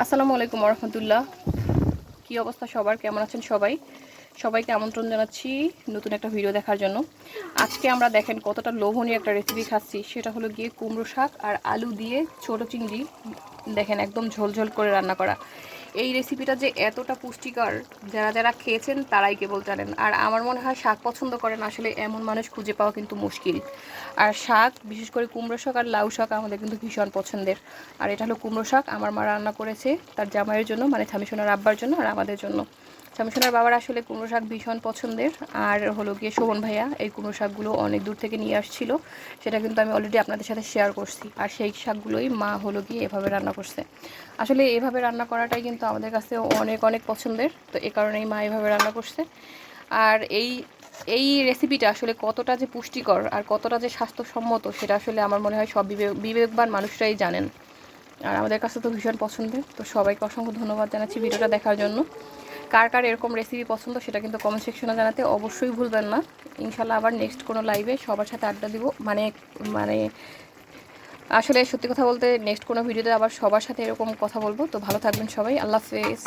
আসসালামু আলাইকুম রহমতুল্লাহ। কি অবস্থা সবার, কেমন আছেন সবাই? সবাইকে আমন্ত্রণ জানাচ্ছি নতুন একটা ভিডিও দেখার জন্য। আজকে আমরা দেখেন কতটা লোভনীয় একটা রেসিপি খাচ্ছি, সেটা হলো গিয়ে কুমড়ো শাক আর আলু দিয়ে ছোট চিংড়ি। দেখেন একদম ঝোলঝোল করে রান্না করা। এই রেসিপিটা যে এতটা পুষ্টিকর, যারা যারা খেয়েছেন তারাই কেবল জানেন। আর আমার মনে হয় শাক পছন্দ করেন আসলে এমন মানুষ খুঁজে পাওয়া কিন্তু মুশকিল। আর শাক, বিশেষ করে কুমড়ো শাক আর লাউ শাক আমাদের কিন্তু ভীষণ পছন্দের। আর এটা হলো কুমড়ো শাক, আমার মা রান্না করেছে তার জামাইয়ের জন্য, মানে ছামিশোনার আব্বার জন্য আর আমাদের জন্য। ছামিশোনার বাবার আসলে কুমড়ো শাক ভীষণ পছন্দের। আর হলো গিয়ে শোভন ভাইয়া এই কুমড়ো শাকগুলো অনেক দূর থেকে নিয়ে আসছিল, সেটা কিন্তু আমি অলরেডি আপনাদের সাথে শেয়ার করছি। আর সেই শাকগুলোই মা হলো গিয়ে এভাবে রান্না করছে। আসলে এভাবে রান্না করাটাই কিন্তু আমাদের কাছে অনেক অনেক পছন্দের, তো এই কারণেই মা এভাবে রান্না করছে। আর এই এই রেসিপিটা আসলে কতটা যে পুষ্টিকর আর কতটা যে স্বাস্থ্যসম্মত, সেটা আসলে আমার মনে হয় সব বিবেকবান মানুষরাই জানেন। আর আমাদের কাছে তো ভীষণ পছন্দের। তো সবাইকে অসংখ্য ধন্যবাদ জানাচ্ছি ভিডিওটা দেখার জন্য। কার কার এরকম রেসিপি পছন্দ সেটা কিন্তু কমেন্ট সেকশনে জানাতে অবশ্যই ভুলবেন না। ইনশাল্লাহ আবার নেক্সট কোনো লাইভে সবার সাথে আড্ডা দিব, মানে মানে আসলে সত্যি কথা বলতে নেক্সট কোনো ভিডিওতে আবার সবার সাথে এরকম কথা বলবো। তো ভালো থাকবেন সবাই, আল্লাহ হাফেজ।